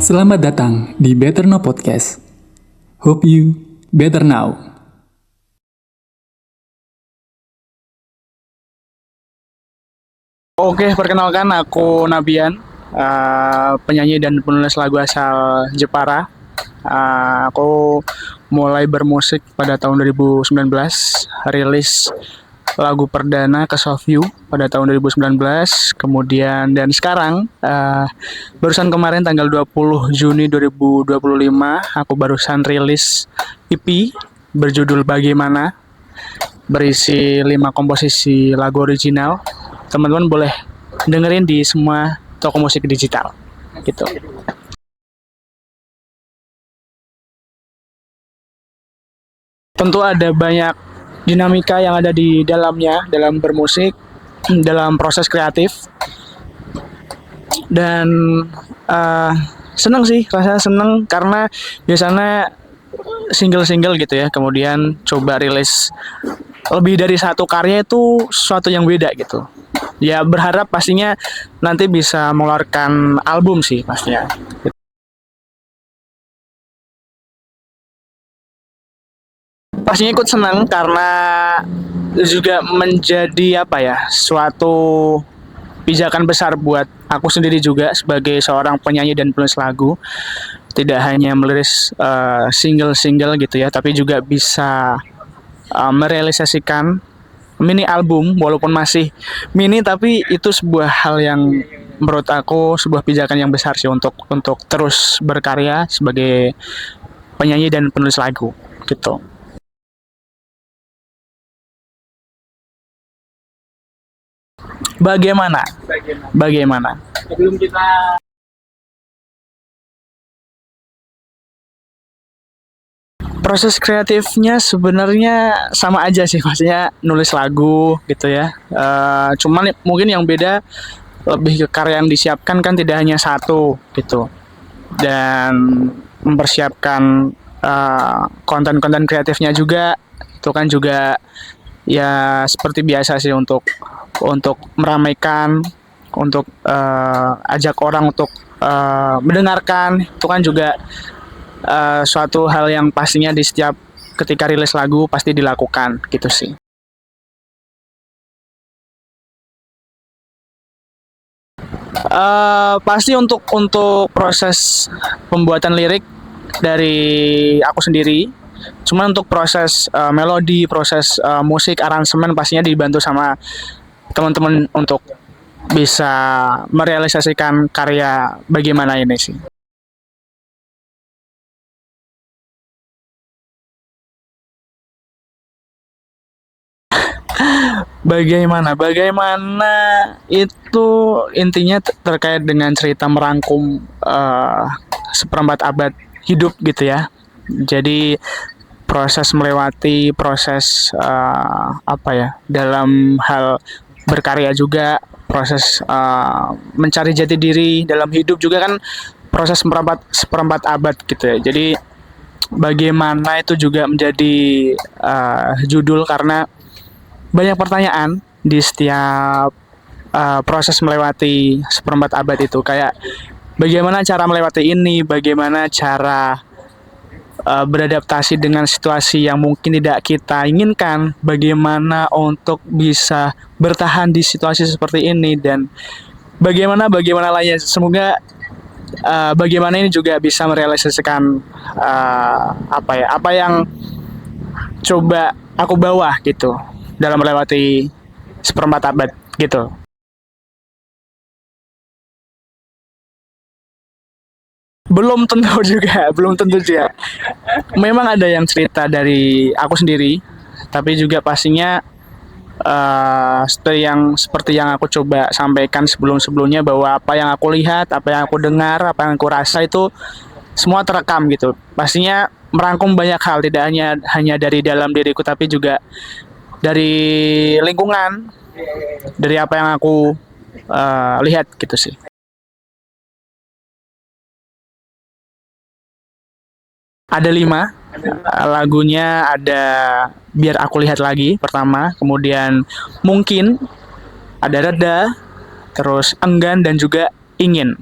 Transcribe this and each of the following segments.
Selamat datang di Better Now Podcast. Hope you better now. Oke, perkenalkan aku Nabian, penyanyi dan penulis lagu asal Jepara. Aku mulai bermusik pada tahun 2019, rilis lagu perdana ke Sofyu pada tahun 2019, kemudian dan sekarang barusan kemarin tanggal 20 Juni 2025 aku barusan rilis EP berjudul Bagaimana, berisi 5 komposisi lagu original. Teman-teman boleh dengerin di semua toko musik digital gitu. Tentu ada banyak dinamika yang ada di dalamnya dalam bermusik, dalam proses kreatif, dan seneng sih, rasanya seneng karena biasanya single-single gitu ya, kemudian coba rilis lebih dari satu karya itu sesuatu yang beda gitu. Ya berharap pastinya nanti bisa mengeluarkan album sih pastinya. Pastinya ikut senang karena juga menjadi apa ya, suatu pijakan besar buat aku sendiri juga sebagai seorang penyanyi dan penulis lagu. Tidak hanya meliris single-single gitu ya, tapi juga bisa merealisasikan mini album walaupun masih mini, tapi itu sebuah hal yang menurut aku sebuah pijakan yang besar sih untuk terus berkarya sebagai penyanyi dan penulis lagu gitu. Bagaimana? Bagaimana? Sebelum kita proses kreatifnya sebenarnya sama aja sih, maksudnya nulis lagu gitu ya. Cuman mungkin yang beda lebih ke karya yang disiapkan kan tidak hanya satu gitu, dan mempersiapkan konten-konten kreatifnya juga itu kan juga ya seperti biasa sih untuk meramaikan, untuk ajak orang untuk mendengarkan, itu kan juga suatu hal yang pastinya di setiap ketika rilis lagu pasti dilakukan gitu sih. Pasti untuk proses pembuatan lirik dari aku sendiri. Cuman untuk proses melodi, proses musik, aransemen pastinya dibantu sama teman-teman untuk bisa merealisasikan karya bagaimana ini sih. Bagaimana itu intinya terkait dengan cerita merangkum seperempat abad hidup gitu ya. Jadi proses melewati proses apa ya, dalam hal berkarya juga proses mencari jati diri dalam hidup juga kan proses seperempat abad gitu ya. Jadi bagaimana itu juga menjadi judul karena banyak pertanyaan di setiap proses melewati seperempat abad itu, kayak bagaimana cara melewati ini, bagaimana cara beradaptasi dengan situasi yang mungkin tidak kita inginkan, bagaimana untuk bisa bertahan di situasi seperti ini, dan bagaimana lainnya. Semoga bagaimana ini juga bisa merealisasikan apa yang coba aku bawa gitu dalam melewati seperempat abad gitu. Belum tentu juga. Memang ada yang cerita dari aku sendiri, tapi juga pastinya seperti yang aku coba sampaikan sebelum-sebelumnya, bahwa apa yang aku lihat, apa yang aku dengar, apa yang aku rasa itu semua terekam gitu. Pastinya merangkum banyak hal, tidak hanya dari dalam diriku, tapi juga dari lingkungan, dari apa yang aku lihat gitu sih. Ada 5 lagunya. Ada Biar Aku Lihat Lagi pertama, kemudian Mungkin, ada Reda, terus Enggan, dan juga Ingin.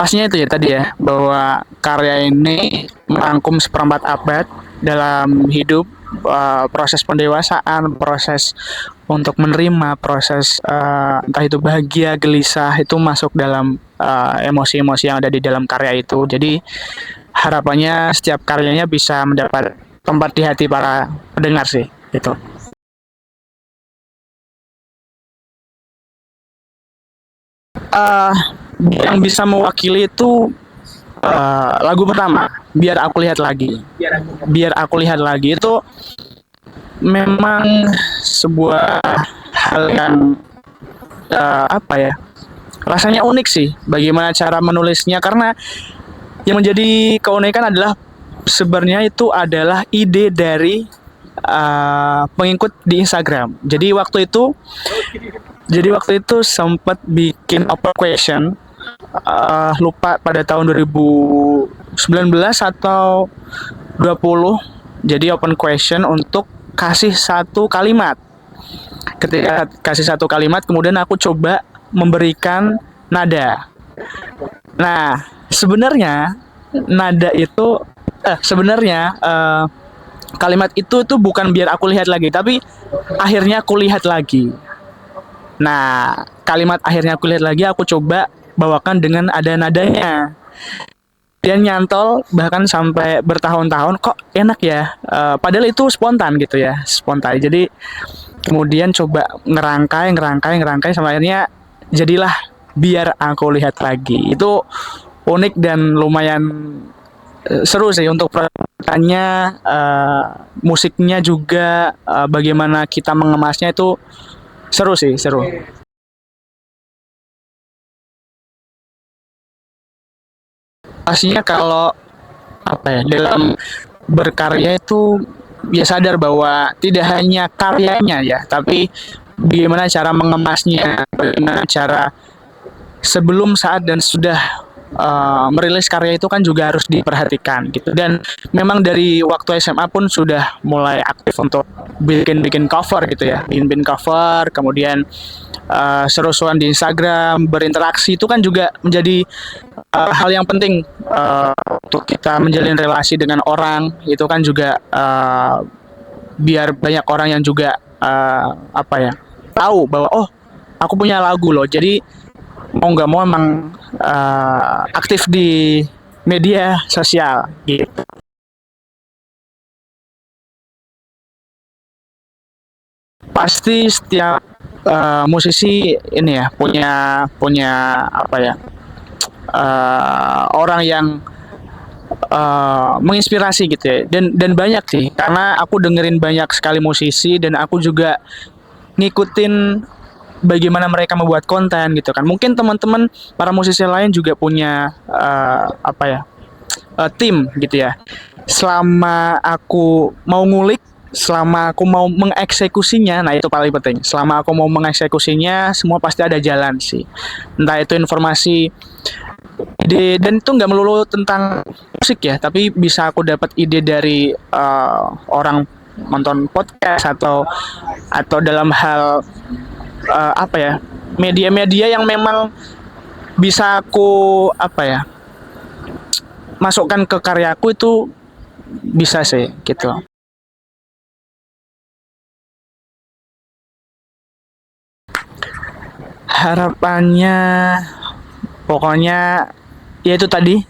Pastinya itu ya tadi ya, bahwa karya ini merangkum seperempat abad dalam hidup, proses pendewasaan, proses untuk menerima, proses entah itu bahagia, gelisah, itu masuk dalam emosi-emosi yang ada di dalam karya itu. Jadi harapannya setiap karyanya bisa mendapat tempat di hati para pendengar sih, gitu. eh yang bisa mewakili itu lagu pertama, biar aku lihat lagi. Biar aku lihat lagi itu memang sebuah hal yang apa ya, rasanya unik sih bagaimana cara menulisnya, karena yang menjadi keunikan adalah sebenarnya itu adalah ide dari pengikut di Instagram. Jadi waktu itu sempat bikin open question, lupa pada tahun 2019 atau 20. Jadi open question untuk kasih satu kalimat. Ketika kasih satu kalimat, kemudian aku coba memberikan nada. Nah, sebenarnya nada itu sebenarnya kalimat itu tuh bukan biar aku lihat lagi, tapi akhirnya aku lihat lagi. Nah, kalimat akhirnya aku lihat lagi aku coba bawakan dengan ada nadanya. Dia nyantol bahkan sampai bertahun-tahun, kok enak ya. Padahal itu spontan gitu ya, spontan. Jadi kemudian coba ngerangkai sampai akhirnya jadilah biar aku lihat lagi. Itu unik dan lumayan seru sih untuk pertanyaannya, musiknya juga, bagaimana kita mengemasnya itu seru sih, seru. Pastinya kalau apa ya, dalam berkarya itu ya sadar bahwa tidak hanya karyanya ya, tapi bagaimana cara mengemasnya, bagaimana cara sebelum, saat, dan sudah merilis karya itu kan juga harus diperhatikan gitu. Dan memang dari waktu SMA pun sudah mulai aktif untuk bikin cover gitu ya, bikin cover, kemudian seru-seruan di Instagram, berinteraksi itu kan juga menjadi hal yang penting untuk kita menjalin relasi dengan orang. Itu kan juga biar banyak orang yang juga apa ya, tahu bahwa oh, aku punya lagu loh. Jadi mau nggak mau emang aktif di media sosial gitu. Pasti setiap musisi ini ya punya punya apa ya, orang yang menginspirasi gitu ya, dan banyak sih, karena aku dengerin banyak sekali musisi dan aku juga ngikutin bagaimana mereka membuat konten gitu kan. Mungkin teman-teman para musisi lain juga punya apa ya, tim gitu ya. Selama aku mau ngulik, selama aku mau mengeksekusinya, nah itu paling penting. Selama aku mau mengeksekusinya, semua pasti ada jalan sih. Entah itu informasi, ide, dan itu nggak melulu tentang musik ya, tapi bisa aku dapat ide dari orang nonton podcast, atau dalam hal apa ya, media-media yang memang bisa aku apa ya, masukkan ke karyaku, itu bisa sih gitu. Harapannya pokoknya ya itu tadi,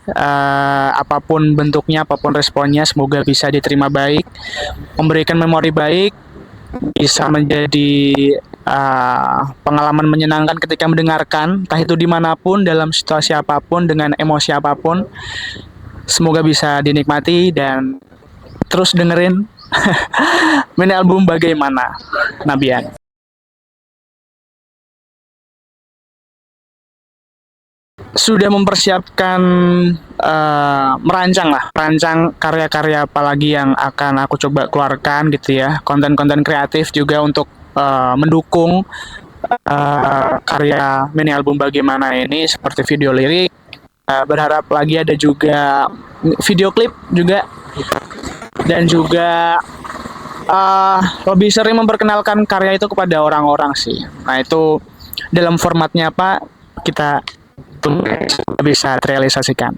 apapun bentuknya, apapun responnya, semoga bisa diterima baik, memberikan memori baik, bisa menjadi pengalaman menyenangkan ketika mendengarkan, entah itu dimanapun, dalam situasi apapun, dengan emosi apapun. Semoga bisa dinikmati dan terus dengerin mini album Bagaimana, Nabian. Sudah mempersiapkan, merancang karya-karya apalagi yang akan aku coba keluarkan gitu ya, konten-konten kreatif juga untuk mendukung karya mini album Bagaimana ini, seperti video lirik. Berharap lagi ada juga video klip juga, dan juga lebih sering memperkenalkan karya itu kepada orang-orang sih. Nah itu dalam formatnya apa, kita itu bisa terrealisasikan.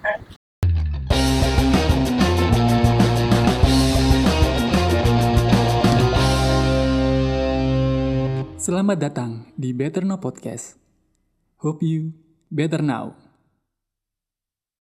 Selamat datang di Better Now Podcast. Hope you better now.